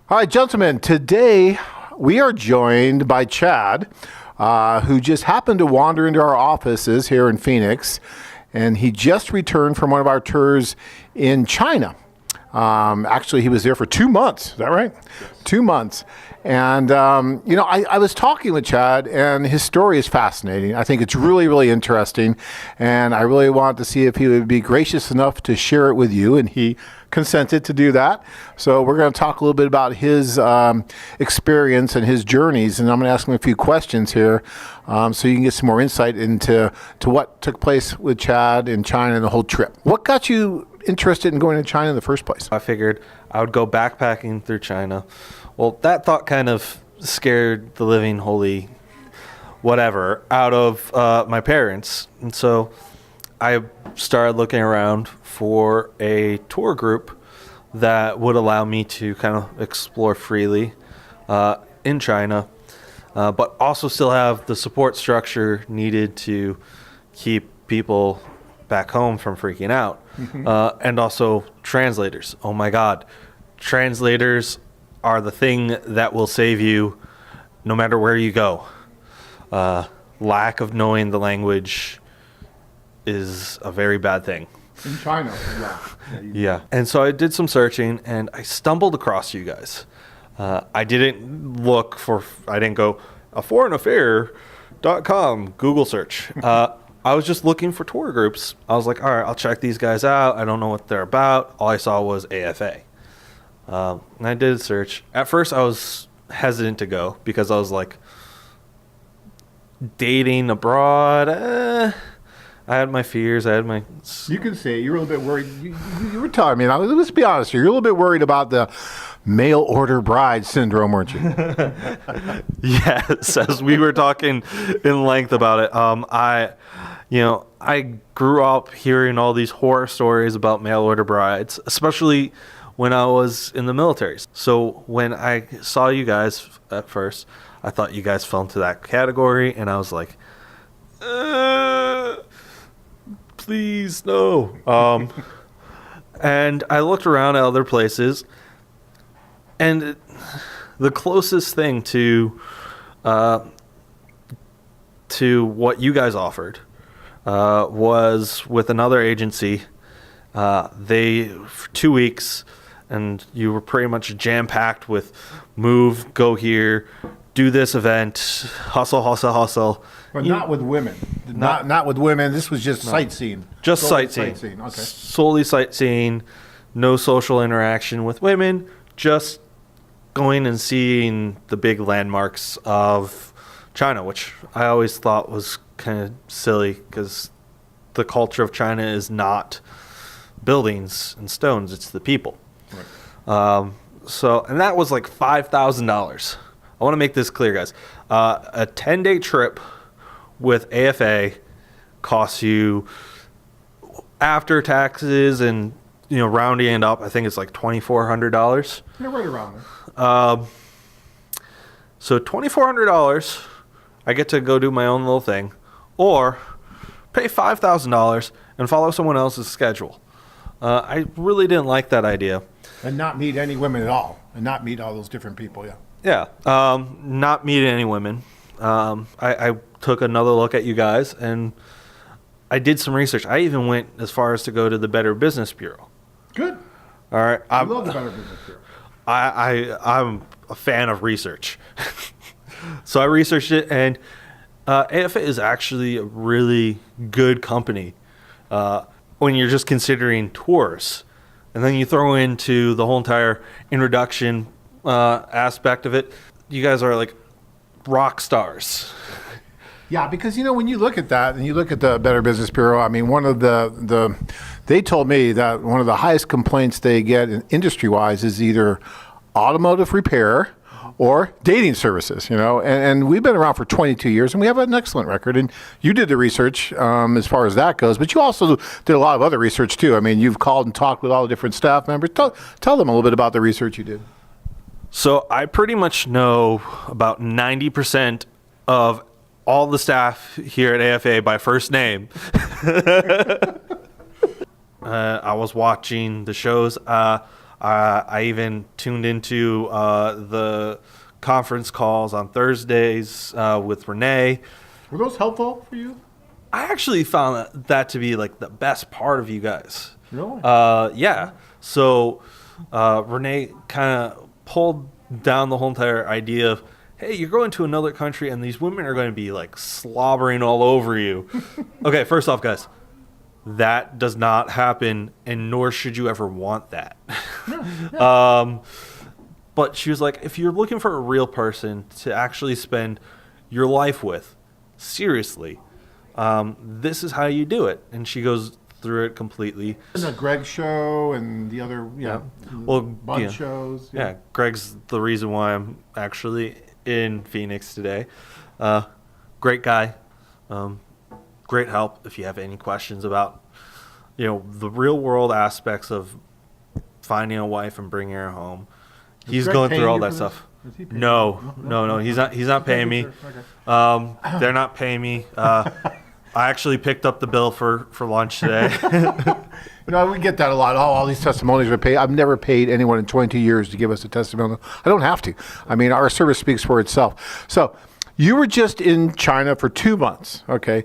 All right, gentlemen, today we are joined by Chad, who just happened to wander into our offices here in Phoenix, and he just returned from one of our tours in China. Actually, he was there for 2 months. Is that right? Yes. 2 months. And, I was talking with Chad, and his story is fascinating. I think it's really, really interesting. And I really wanted to see if he would be gracious enough to share it with you. And he consented to do that. So we're going to talk a little bit about his experience and his journeys. And I'm going to ask him a few questions here so you can get some more insight into what took place with Chad in China and the whole trip. What got you interested in going to China in the first place? I figured I would go backpacking through China. Well, that thought kind of scared the living holy whatever out of my parents. And so I started looking around for a tour group that would allow me to kind of explore freely in China, but also still have the support structure needed to keep people back home from freaking out. And also translators. Oh my God. Translators are the thing that will save you no matter where you go. Lack of knowing the language is a very bad thing. In China, yeah. Yeah. And so I did some searching and I stumbled across you guys. I didn't go foreignaffair.com Google search. I was just looking for tour groups. I was like, all right, I'll check these guys out. I don't know what they're about. All I saw was AFA. And I did a search. At first, I was hesitant to go because I was like, dating abroad. I had my fears. You can say you're a little bit worried. You were telling me. Now, let's be honest here. You're a little bit worried about the mail order bride syndrome, weren't you? Yes, as we were talking in length about it. I grew up hearing all these horror stories about mail order brides, especially when I was in the military. So when I saw you guys at first, I thought you guys fell into that category, and I was like, please, no. And I looked around at other places, and the closest thing to what you guys offered was with another agency. They, for 2 weeks, and you were pretty much jam-packed with move, go here, do this event, hustle. But not with women. Not with women. This was just sightseeing. Just sightseeing. Okay. Solely sightseeing, no social interaction with women, just going and seeing the big landmarks of China, which I always thought was kind of silly because the culture of China is not buildings and stones, it's the people. Right. And that was like $5,000. I want to make this clear, guys. A 10-day trip with AFA costs you, after taxes and rounding it up, I think it's like $2,400. Yeah, right around there. So $2,400, I get to go do my own little thing, or pay $5,000 and follow someone else's schedule. I really didn't like that idea. And not meet any women at all. And not meet all those different people, yeah. Yeah, not meet any women. I took another look at you guys, and I did some research. I even went as far as to go to the Better Business Bureau. Good. All right. I love the Better Business Bureau. I'm a fan of research. So I researched it, and AFA is actually a really good company when you're just considering tours. And then you throw into the whole entire introduction aspect of it. You guys are like rock stars. Yeah, because when you look at that and you look at the Better Business Bureau, I mean, one of they told me that one of the highest complaints they get industry-wise is either automotive repair or dating services, and we've been around for 22 years and we have an excellent record. And you did the research as far as that goes, but you also did a lot of other research too. I mean, you've called and talked with all the different staff members. Tell them a little bit about the research you did. So I pretty much know about 90% of all the staff here at AFA by first name. I was watching the shows. I even tuned into the conference calls on Thursdays with Renee. Were those helpful for you? I actually found that to be like the best part of you guys. Really? Yeah. So Renee kind of pulled down the whole entire idea of, hey, you're going to another country and these women are going to be like slobbering all over you. Okay, first off, guys, that does not happen, and nor should you ever want that. But she was like, if you're looking for a real person to actually spend your life with, seriously, this is how you do it. And she goes through it completely. And the Greg show and the other, Bud shows. Yeah, Greg's the reason why I'm actually in Phoenix today. Great guy. Great help if you have any questions about, the real world aspects of finding a wife and bringing her home. He's going through all that stuff. No. He's not paying me. Okay. They're not paying me. I actually picked up the bill for lunch today. We get that a lot. All these testimonials are paid. I've never paid anyone in 22 years to give us a testimonial. I don't have to. I mean, our service speaks for itself. So you were just in China for 2 months, okay?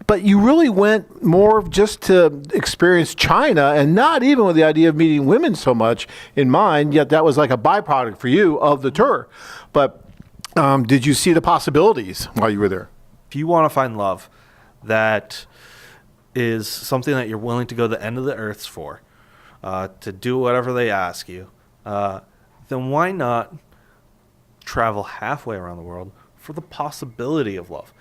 But you really went more just to experience China and not even with the idea of meeting women so much in mind, yet that was like a byproduct for you of the tour. But did you see the possibilities while you were there? If you want to find love that is something that you're willing to go to the end of the earth for, to do whatever they ask you, then why not travel halfway around the world for the possibility of love?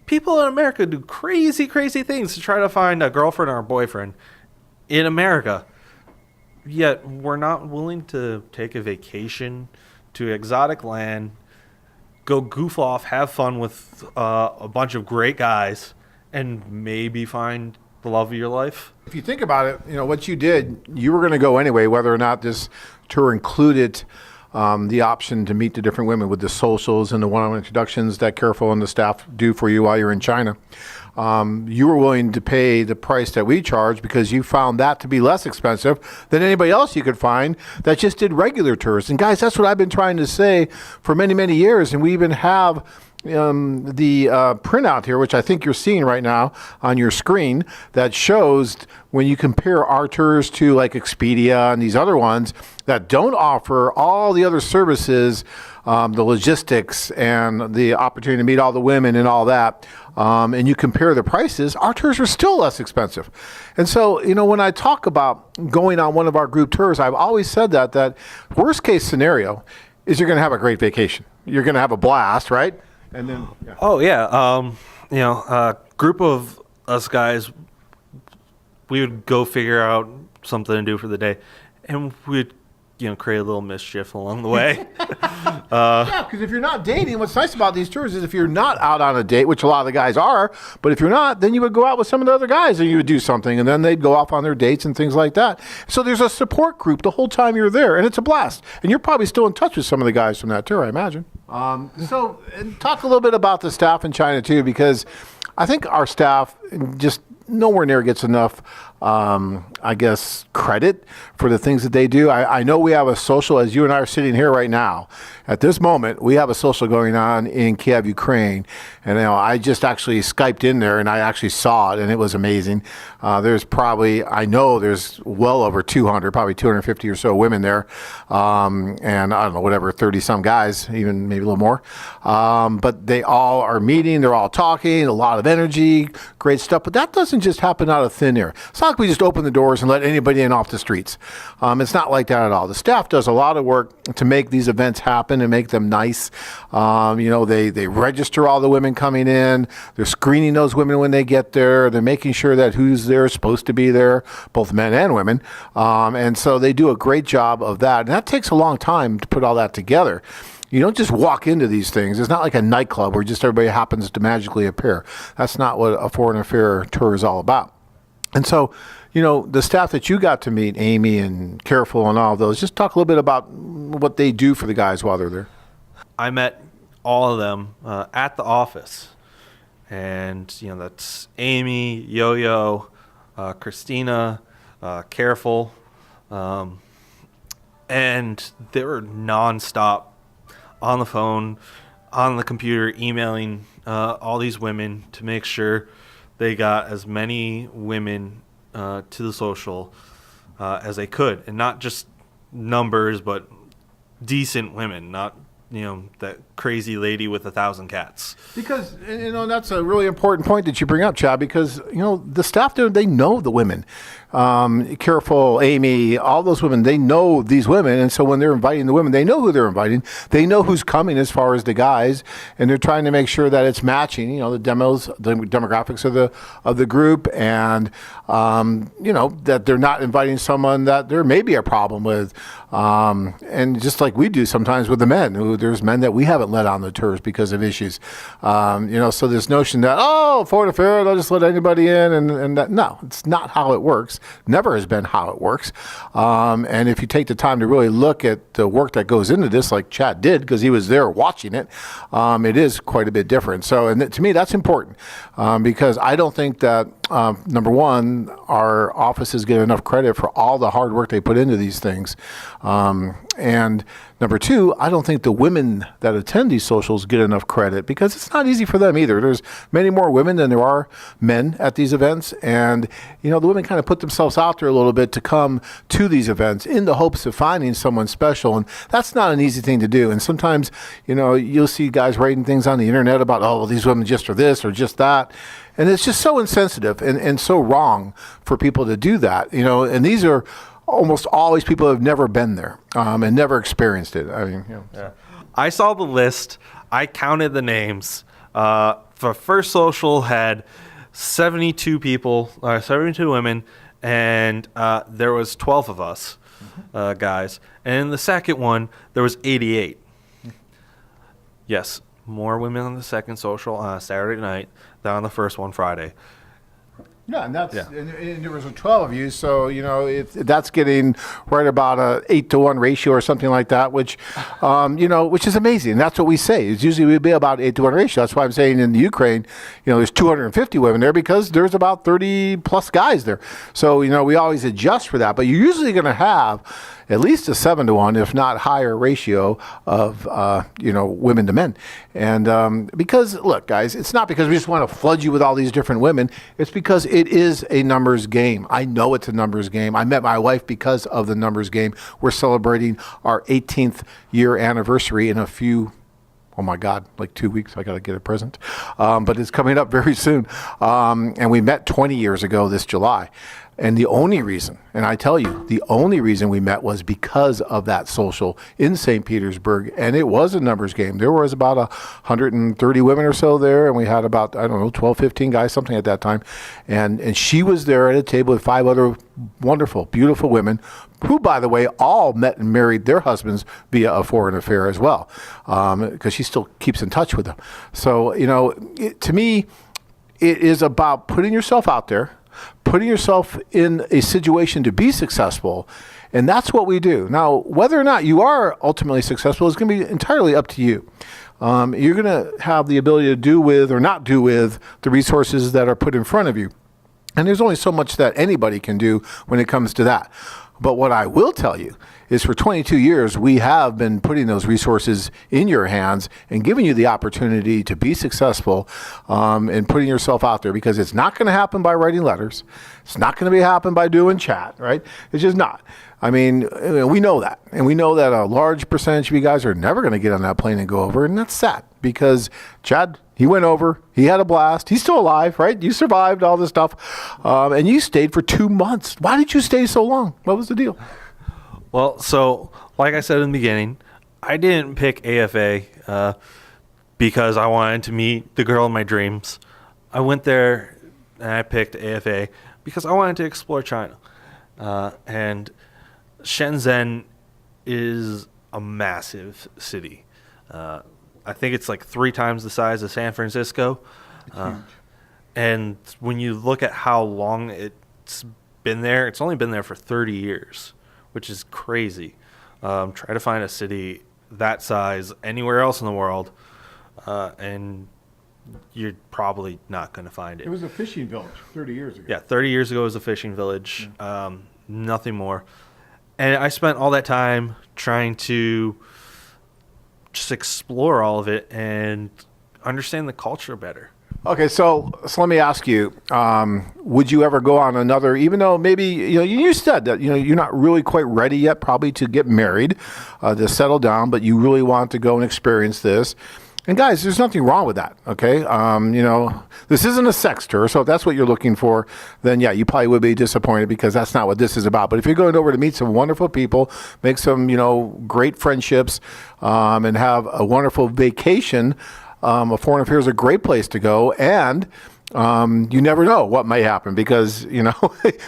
People in America do crazy, crazy things to try to find a girlfriend or a boyfriend in America. Yet we're not willing to take a vacation to exotic land, go goof off, have fun with a bunch of great guys, and maybe find the love of your life. If you think about it, what you did, you were going to go anyway, whether or not this tour included the option to meet the different women with the socials and the one-on-one introductions that Careful and the staff do for you while you're in China. You were willing to pay the price that we charge because you found that to be less expensive than anybody else you could find that just did regular tours. And guys, that's what I've been trying to say for many, many years. And we even have the printout here, which I think you're seeing right now on your screen, that shows when you compare our tours to like Expedia and these other ones that don't offer all the other services, the logistics and the opportunity to meet all the women and all that, and you compare the prices, our tours are still less expensive. And so, when I talk about going on one of our group tours, I've always said that worst case scenario is you're going to have a great vacation. You're going to have a blast, right? And then, yeah. Oh yeah, a group of us guys, we would go figure out something to do for the day, and we'd create a little mischief along the way. Yeah, because if you're not dating, what's nice about these tours is if you're not out on a date, which a lot of the guys are, but if you're not, then you would go out with some of the other guys and you would do something, and then they'd go off on their dates and things like that. So there's a support group the whole time you're there, and it's a blast. And you're probably still in touch with some of the guys from that tour, I imagine. And talk a little bit about the staff in China too, because I think our staff just nowhere near gets enough, credit for the things that they do. I know we have a social, as you and I are sitting here right now. At this moment, we have a social going on in Kiev, Ukraine. And I just actually Skyped in there and I actually saw it, and it was amazing. There's probably, I know there's well over 200, probably 250 or so women there. And I don't know, whatever, 30 some guys, even maybe a little more. But they all are meeting, they're all talking, a lot of energy, great stuff. But that doesn't just happen out of thin air. It's not like we just open the doors and let anybody in off the streets. It's not like that at all. The staff does a lot of work to make these events happen and make them nice. They register all the women coming in. They're screening those women when they get there. They're making sure that who's there is supposed to be there, both men and women. And so they do a great job of that. And that takes a long time to put all that together. You don't just walk into these things. It's not like a nightclub where just everybody happens to magically appear. That's not what a foreign affair tour is all about. And so, the staff that you got to meet, Amy and Careful and all of those, just talk a little bit about what they do for the guys while they're there. I met all of them at the office. And, that's Amy, Yo-Yo, Christina, Careful. And they were nonstop on the phone, on the computer, emailing all these women to make sure they got as many women to the social as they could. And not just numbers, but decent women, not that crazy lady with 1,000 cats. Because, that's a really important point that you bring up, Chad, because, the staff there, they know the women. Careful, Amy, all those women, they know these women. And so when they're inviting the women, they know who they're inviting. They know who's coming as far as the guys. And they're trying to make sure that it's matching, the demographics of the group. And, that they're not inviting someone that there may be a problem with. And just like we do sometimes with the men, there's men that we haven't let on the tours because of issues. So this notion that, foreign affair, they'll just let anybody in. And that, no, it's not how it works. Never has been how it works. And if you take the time to really look at the work that goes into this, like Chad did, because he was there watching it, it is quite a bit different. So, and to me, that's important because I don't think that, number one, our offices get enough credit for all the hard work they put into these things. And number two, I don't think the women that attend these socials get enough credit because it's not easy for them either. There's many more women than there are men at these events. And, the women kind of put themselves out there a little bit to come to these events in the hopes of finding someone special. And that's not an easy thing to do. And sometimes, you'll see guys writing things on the internet about, well, these women just are this or just that. And it's just so insensitive and so wrong for people to do that, and these are almost always people who have never been there and never experienced it. I mean, Yeah. I saw the list. I counted the names. The first social had 72 people, 72 women, and there was 12 of us guys. And in the second one, there was 88. Yes, more women on the second social on a Saturday night than on the first one Friday. Yeah, and that's and there was 12 of you, so that's getting right about a 8-to-1 ratio or something like that, which which is amazing. And that's what we say. It's usually we'd be about 8-to-1 ratio. That's why I'm saying in the Ukraine, there's 250 women there because there's about 30 plus guys there. So we always adjust for that, but you're usually going to have at least a 7-to-1, if not higher ratio of women to men. And because look, guys, it's not because we just want to flood you with all these different women. It's because it is a numbers game. I know it's a numbers game. I met my wife because of the numbers game. We're celebrating our 18th year anniversary in a few, oh my God, like 2 weeks. I got to get a present. But it's coming up very soon. And we met 20 years ago this July. And the only reason, and I tell you, the only reason we met was because of that social in St. Petersburg. And it was a numbers game. There was about 130 women or so there. And we had about, 12, 15 guys, something at that time. And she was there at a table with 5 other wonderful, beautiful women who, by the way, all met and married their husbands via a foreign affair as well, because she still keeps in touch with them. So, to me, it is about putting yourself out there, putting yourself in a situation to be successful. And that's what we do. Now, whether or not you are ultimately successful is going to be entirely up to you. You're going to have the ability to do with or not do with the resources that are put in front of you. And there's only so much that anybody can do when it comes to that. But what I will tell you is for 22 years, we have been putting those resources in your hands and giving you the opportunity to be successful and putting yourself out there, because it's not going to happen by writing letters. It's not going to happen by doing chat, right? It's just not. I mean, we know that. And we know that a large percentage of you guys are never going to get on that plane and go over. And that's sad because Chad, he went over. He had a blast. He's still alive, right? You survived all this stuff. And you stayed for 2 months. Why did you stay so long? What was the deal? Well, so like I said in the beginning, I didn't pick AFA because I wanted to meet the girl of my dreams. I went there and I picked AFA because I wanted to explore China. And Shenzhen is a massive city. I think it's like 3 times the size of San Francisco. And when you look at how long it's been there, it's only been there for 30 years, which is crazy. Try to find a city that size anywhere else in the world, and you're probably not going to find it. It was a fishing village 30 years ago. Yeah, 30 years ago it was a fishing village, nothing more. And I spent all that time trying to just explore all of it and understand the culture better. Okay, so let me ask you: would you ever go on another? Even though maybe you said that you're not really quite ready yet, probably to get married, to settle down, but you really want to go and experience this. And guys, there's nothing wrong with that. Okay, this isn't a sex tour, so if that's what you're looking for, then yeah, you probably would be disappointed because that's not what this is about. But if you're going over to meet some wonderful people, make some great friendships, and have a wonderful vacation. A foreign affair is a great place to go, and you never know what may happen because you're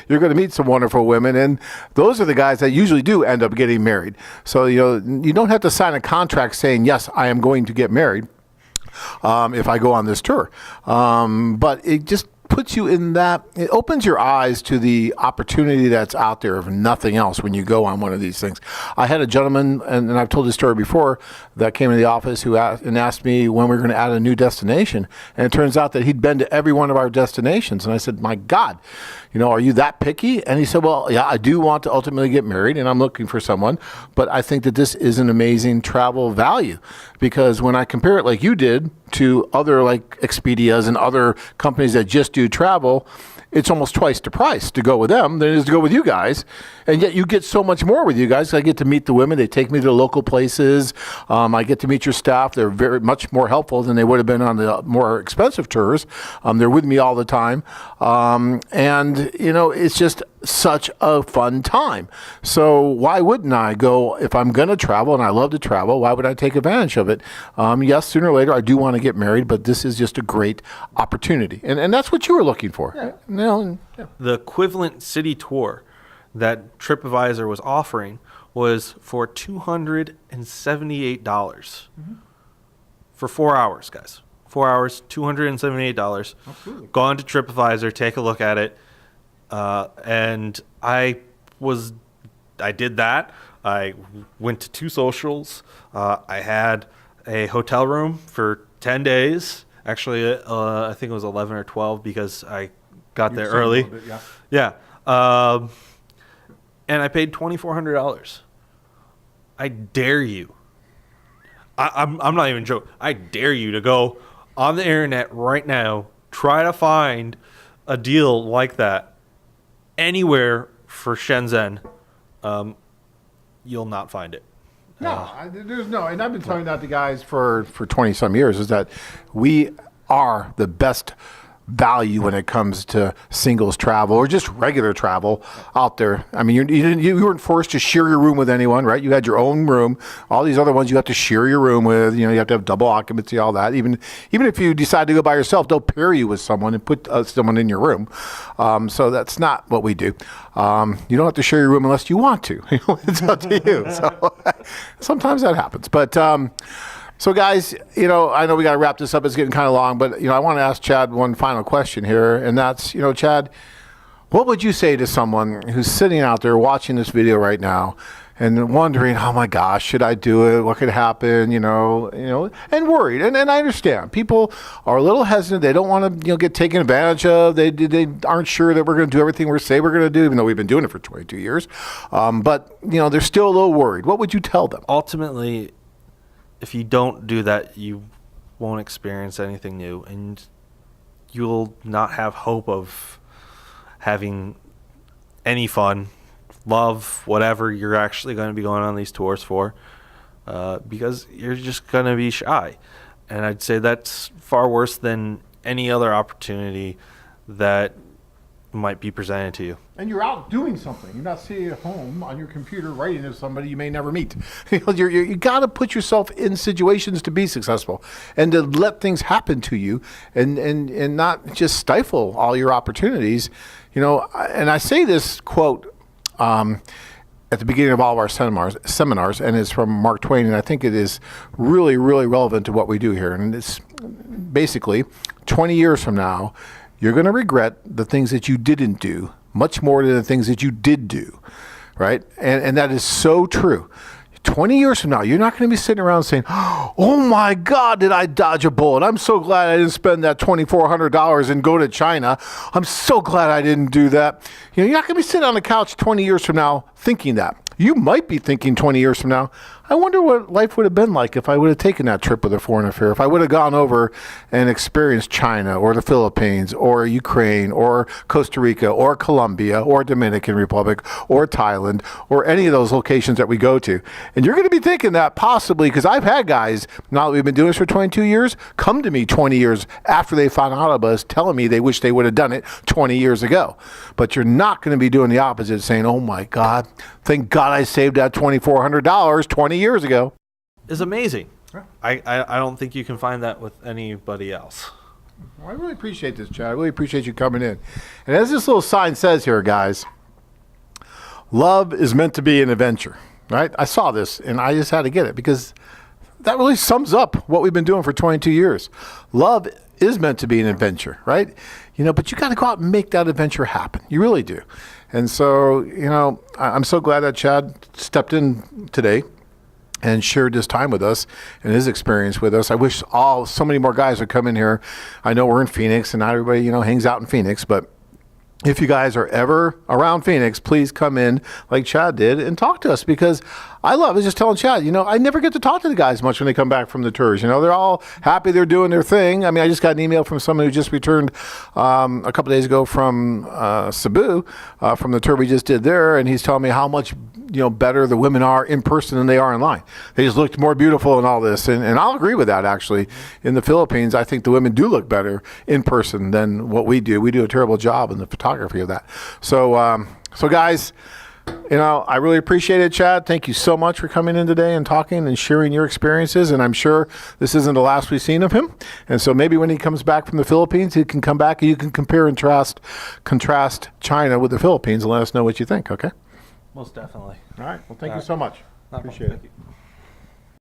going to meet some wonderful women, and those are the guys that usually do end up getting married. So you don't have to sign a contract saying yes, I am going to get married if I go on this tour, but it just puts you in that, it opens your eyes to the opportunity that's out there if nothing else when you go on one of these things. I had a gentleman, and I've told this story before, that came into the office who asked me when we were going to add a new destination. And it turns out that he'd been to every one of our destinations. And I said, my God, are you that picky? And he said, well, yeah, I do want to ultimately get married and I'm looking for someone, but I think that this is an amazing travel value because when I compare it like you did to other like Expedias and other companies that just do travel, it's almost twice the price to go with them than it is to go with you guys. And yet you get so much more with you guys. I get to meet the women. They take me to local places. I get to meet your staff. They're very much more helpful than they would have been on the more expensive tours. They're with me all the time. It's just such a fun time. So why wouldn't I go if I'm going to travel and I love to travel? Why would I take advantage of it? Yes, sooner or later I do want to get married, but this is just a great opportunity. And that's what you were looking for. Yeah. Yeah. The equivalent city tour that TripAdvisor was offering was for $278 for 4 hours, guys. 4 hours, $278. Absolutely. Go on to TripAdvisor, take a look at it. And I did that. I went to 2 socials. I had a hotel room for 10 days. Actually, I think it was 11 or 12 because I got there early. Bit, yeah. Yeah. And I paid $2,400. I dare you. I'm not even joking. I dare you to go on the internet right now, try to find a deal like that anywhere for Shenzhen. You'll not find it. There's no, and I've been telling that to guys for 20 some years, is that we are the best value when it comes to singles travel or just regular travel out there. I mean, you weren't forced to share your room with anyone, right? You had your own room. All these other ones you have to share your room with. You have to have double occupancy, all that. Even if you decide to go by yourself, they'll pair you with someone and put someone in your room. So that's not what we do. You don't have to share your room unless you want to. It's up to you. So sometimes that happens, but. So guys, I know we got to wrap this up. It's getting kind of long, but I want to ask Chad one final question here, and that's, Chad, what would you say to someone who's sitting out there watching this video right now and wondering, oh my gosh, should I do it? What could happen? And worried. And I understand people are a little hesitant. They don't want to, get taken advantage of. They aren't sure that we're going to do everything we say we're going to do, even though we've been doing it for 22 years. But they're still a little worried. What would you tell them? Ultimately, if you don't do that, you won't experience anything new, and you'll not have hope of having any fun, love, whatever you're actually going to be going on these tours for, because you're just going to be shy. And I'd say that's far worse than any other opportunity that might be presented to you. And you're out doing something. You're not sitting at home on your computer writing to somebody you may never meet. You got to put yourself in situations to be successful and to let things happen to you and not just stifle all your opportunities. And I say this quote at the beginning of all of our seminars, and it's from Mark Twain, and I think it is really, really relevant to what we do here. And it's basically 20 years from now, you're going to regret the things that you didn't do much more than the things that you did do, right? And that is so true. 20 years from now, you're not going to be sitting around saying, oh my God, did I dodge a bullet? I'm so glad I didn't spend that $2,400 and go to China. I'm so glad I didn't do that. You're not going to be sitting on the couch 20 years from now thinking that. You might be thinking 20 years from now, I wonder what life would have been like if I would have taken that trip with a foreign affair, if I would have gone over and experienced China or the Philippines or Ukraine or Costa Rica or Colombia or Dominican Republic or Thailand or any of those locations that we go to. And you're going to be thinking that possibly, because I've had guys, now that we've been doing this for 22 years, come to me 20 years after they found out about us telling me they wish they would have done it 20 years ago. But you're not going to be doing the opposite, saying, oh my God, thank God I saved that $2,400 20 years ago. Is amazing. I don't think you can find that with anybody else. Well, I really appreciate this, Chad. I really appreciate you coming in. And as this little sign says here, guys, love is meant to be an adventure, right? I saw this and I just had to get it because that really sums up what we've been doing for 22 years. Love is meant to be an adventure, right? You know, but you got to go out and make that adventure happen. You really do. And so, you know, I'm so glad that Chad stepped in today and shared this time with us and his experience with us. I wish so many more guys would come in here. I know we're in Phoenix and not everybody, you know, hangs out in Phoenix, but if you guys are ever around Phoenix, please come in like Chad did and talk to us, because I was just telling Chad, you know, I never get to talk to the guys much when they come back from the tours. You know, they're all happy, they're doing their thing. I mean, I just got an email from someone who just returned a couple days ago from Cebu, from the tour we just did there, and he's telling me how much, you know, better the women are in person than they are online. They just looked more beautiful and all this, and I'll agree with that, actually. In the Philippines, I think the women do look better in person than what we do. We do a terrible job in the photography of that. So, so guys, you know, I really appreciate it, Chad. Thank you so much for coming in today and talking and sharing your experiences. And I'm sure this isn't the last we've seen of him. And so maybe when he comes back from the Philippines, he can come back and you can compare and contrast China with the Philippines and let us know what you think, okay? Most definitely. All right. Well, thank you so much. Appreciate it. Thank you.